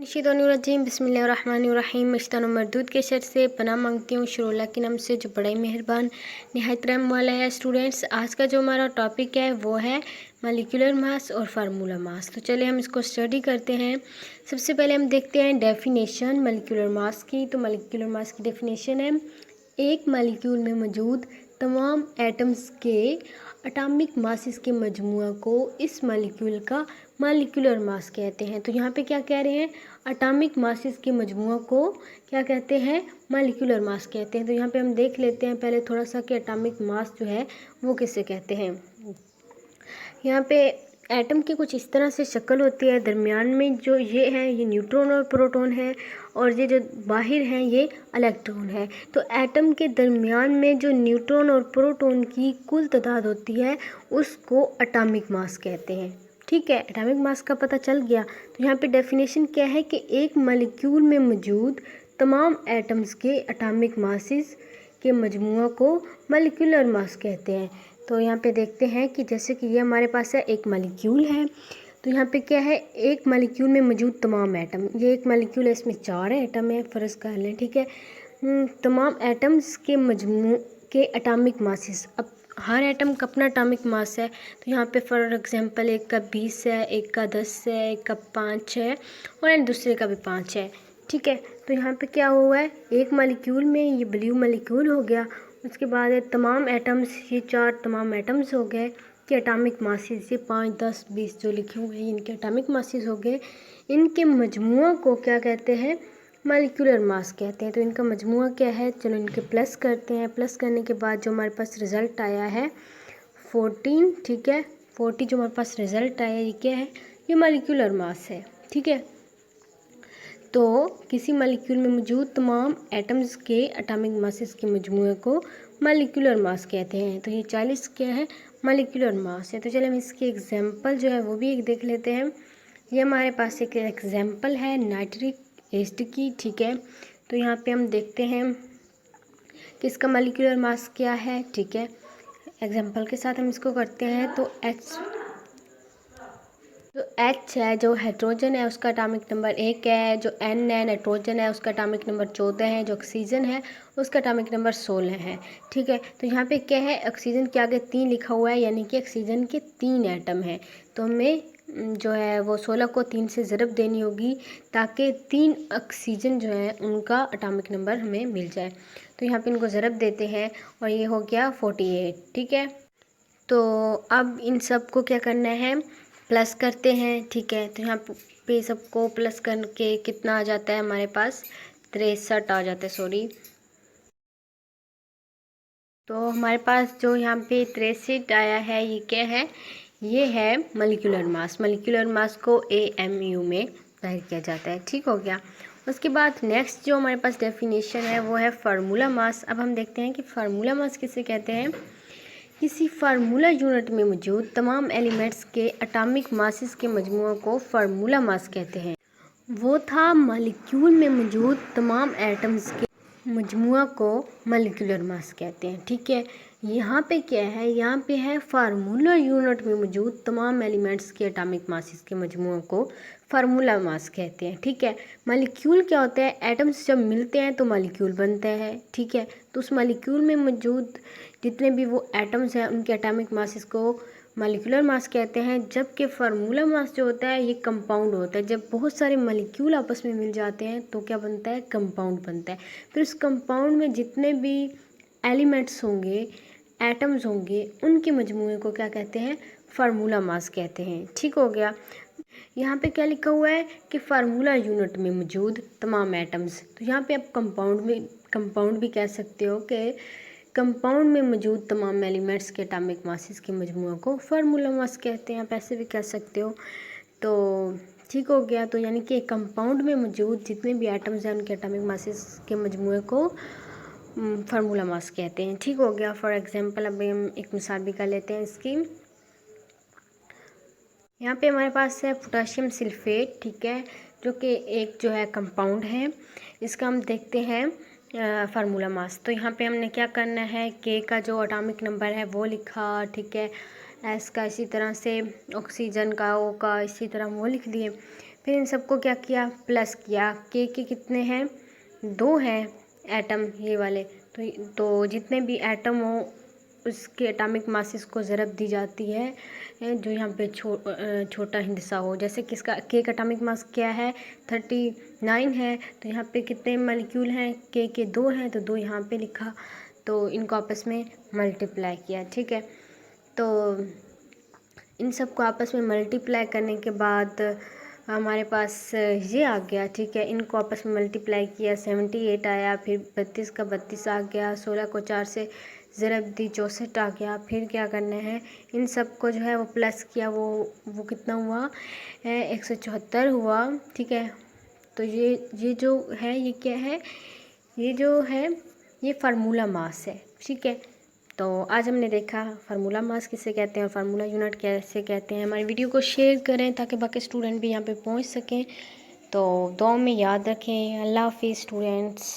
निशितरजीम बिस्मिल्लाहिर्रहमानिर्रहीम मस्तान मरदूद के शर से पनाह मांगती हूँ शुरुल्लाह के नाम से जो बड़ा ही मेहरबान निहायत रहम वाला है। स्टूडेंट्स, आज का जो हमारा टॉपिक है वो है मॉलिक्यूलर मास और फार्मूला मास। तो चलिए हम इसको स्टडी करते हैं। सबसे पहले हम देखते हैं डेफिनेशन मॉलिक्यूलर मास की। तो मॉलिक्यूलर मास की डेफिनेशन है एक मॉलिक्यूल में मौजूद तमाम एटम्स के एटॉमिक मासेस के मजमुआ को इस मॉलिक्यूल का मॉलिक्यूलर मास कहते हैं। तो यहाँ पे क्या कह रहे हैं, एटॉमिक मासेस के मजमुआ को क्या कहते हैं, मॉलिक्यूलर मास कहते हैं। तो यहाँ पे हम देख लेते हैं पहले थोड़ा सा कि एटॉमिक मास जो है वो किसे कहते हैं। यहाँ पे एटम की कुछ इस तरह से शक्ल होती है। दरमियान में जो ये है ये न्यूट्रॉन और प्रोटॉन है और ये जो बाहर हैं ये इलेक्ट्रॉन है। तो एटम के दरमियान में जो न्यूट्रॉन और प्रोटॉन की कुल तादाद होती है उसको एटॉमिक मास कहते हैं। ठीक है, एटॉमिक मास का पता चल गया। तो यहाँ पे डेफिनेशन क्या है कि एक मॉलिक्यूल में मौजूद तमाम एटम्स के एटॉमिक मासेस के मजमुआ को मॉलिक्यूलर मास कहते हैं। तो यहाँ पे देखते हैं कि जैसे कि ये हमारे पास है एक मॉलिक्यूल है। तो यहाँ पे क्या है, एक मॉलिक्यूल में मौजूद तमाम एटम, ये एक मॉलिक्यूल है, इसमें 4 एटम है, फ़र्ज़ कर लें। ठीक है, तमाम एटम्स के मजमू के एटॉमिक मासेस, अब हर एटम का अपना एटॉमिक मास है। तो यहाँ पे फॉर एग्जांपल एक का 20 है, एक का 10 है, एक का 5 है और दूसरे का भी 5 है। ठीक है, तो यहाँ पे क्या हुआ है, एक मॉलिक्यूल में ये ब्लू मॉलिक्यूल हो गया। उसके बाद तमाम एटम्स, ये 4 तमाम एटम्स हो गए कि एटॉमिक मासेस, ये 5, 10, 20 जो लिखे हुए हैं इनके एटॉमिक मासेस हो गए। इनके मजमुआ को क्या कहते हैं, मॉलिक्यूलर मास कहते हैं। तो इनका मजमुआ क्या है, चलो इनके प्लस करते हैं। प्लस करने के बाद जो हमारे पास रिज़ल्ट आया है 14। ठीक है, 40 जो हमारे पास रिज़ल्ट आया ये क्या है, ये मॉलिक्यूलर मास है। ठीक है, तो किसी मॉलिक्यूल में मौजूद तमाम एटम्स के एटॉमिक मासेस के मजमुए को मॉलिक्यूलर मास कहते हैं। तो ये 40 क्या है, मॉलिक्यूलर मास है। तो चलिए हम इसके एग्जांपल जो है वो भी एक देख लेते हैं। ये हमारे पास एक एग्जांपल है नाइट्रिक एसिड की। ठीक है, तो यहाँ पे हम देखते हैं कि इसका मॉलिक्यूलर मास क्या है। ठीक है, एग्जांपल के साथ हम इसको करते हैं। तो H है जो हाइड्रोजन है उसका एटॉमिक नंबर 1 है। जो N है नाइट्रोजन है उसका एटॉमिक नंबर 14 है। जो ऑक्सीजन है उसका एटॉमिक नंबर 16 है। ठीक है, तो यहाँ पे क्या है, ऑक्सीजन के आगे 3 लिखा हुआ है, यानी कि ऑक्सीजन के 3 एटम हैं। तो हमें जो है वो 16 को 3 से ज़रब देनी होगी ताकि 3 ऑक्सीजन जो है उनका एटॉमिक नंबर हमें मिल जाए। तो यहाँ पे इनको ज़रब देते हैं और ये हो गया 48। ठीक है, तो अब इन सब को क्या करना है, प्लस करते हैं। ठीक है, तो यहाँ पे सबको प्लस करके कितना आ जाता है हमारे पास, 63 आ जाता है, सॉरी। तो हमारे पास जो यहाँ पे 63 आया है ये क्या है, ये है मॉलिक्यूलर मास। मॉलिक्यूलर मास को AMU में जाहिर किया जाता है। ठीक हो गया। उसके बाद नेक्स्ट जो हमारे पास डेफिनेशन है वो है फार्मूला मास। अब हम देखते हैं कि फार्मूला मास किसे कहते हैं। किसी फार्मूला यूनिट में मौजूद तमाम एलिमेंट्स के एटॉमिक मासेस के मजमुआ को फार्मूला मास कहते हैं। वो था मॉलिक्यूल में मौजूद तमाम एटम्स के मजमुआ को मॉलिक्यूलर मास कहते हैं। ठीक है, यहाँ पे क्या है, यहाँ पे है फार्मूला यूनिट में मौजूद तमाम एलिमेंट्स के एटॉमिक मासेस के मजमुआ को फार्मूला मास कहते हैं। ठीक है, मॉलिक्यूल क्या होता है, एटम्स जब मिलते हैं तो मॉलिक्यूल बनता है। ठीक है, तो उस मॉलिक्यूल में मौजूद जितने भी वो एटम्स हैं उनके एटॉमिक मासेस को मॉलिक्यूलर मास कहते हैं। जबकि फार्मूला मास जो होता है ये कंपाउंड होता है। जब बहुत सारे मॉलिक्यूल आपस में मिल जाते हैं तो क्या बनता है, कंपाउंड बनता है। फिर उस कंपाउंड में जितने भी एलिमेंट्स होंगे, एटम्स होंगे, उनके मजमूए को क्या कहते हैं, फार्मूला मास कहते हैं। ठीक हो गया। यहाँ पे क्या लिखा हुआ है कि फार्मूला यूनिट में मौजूद तमाम एटम्स। तो यहाँ पे आप कंपाउंड भी कह सकते हो कि कंपाउंड में मौजूद तमाम एलिमेंट्स के एटॉमिक मासेस के मजमूआ को फार्मूला मास कहते हैं। आप ऐसे भी कह सकते हो। तो ठीक हो गया। तो यानी कि कंपाउंड में मौजूद जितने भी एटम्स हैं उनके एटॉमिक मासेस के मजमूए को फार्मूला मास कहते हैं। ठीक हो गया। फॉर एग्जांपल अभी हम एक मिसाल भी कर लेते हैं इसकी। यहाँ पे हमारे पास है पोटाशियम सल्फेट। ठीक है, जो कि एक जो है कंपाउंड है। इसका हम देखते हैं फार्मूला मास। तो यहाँ पे हमने क्या करना है, के का जो एटॉमिक नंबर है वो लिखा। ठीक है, एस का इसी तरह से, ऑक्सीजन का, ओ का इसी तरह वो लिख दिए। फिर इन सबको क्या किया, प्लस किया। के कितने हैं, 2 हैं एटम ये वाले। तो जितने भी एटम हो उसके एटॉमिक मासेस को ज़रब दी जाती है जो यहाँ पे छोटा हिस्सा हो। जैसे किसका, के का एटॉमिक मास क्या है, 39 है। तो यहाँ पे कितने मॉलिक्यूल हैं, के 2 हैं, तो 2 यहाँ पे लिखा। तो इनको आपस में मल्टीप्लाई किया, ठीक है। तो इन सबको आपस में मल्टीप्लाई करने के बाद हमारे पास ये आ गया, ठीक है। इनको आपस में मल्टीप्लाई किया, 78 आया। फिर 32 का 32 आ गया। 16 को 4 से ज़रब दी, 64 आ गया। फिर क्या करना है, इन सब को जो है वो प्लस किया, वो कितना हुआ, 174 हुआ, ठीक है। तो ये जो है ये क्या है, ये जो है ये फार्मूला मास है, ठीक है। तो आज हमने देखा फार्मूला मास किसे कहते हैं और फार्मूला यूनिट कैसे कहते हैं। हमारी वीडियो को शेयर करें ताकि बाकी स्टूडेंट भी यहाँ पे पहुँच सकें। तो दुआ में याद रखें। अल्लाह हाफिज़ स्टूडेंट्स।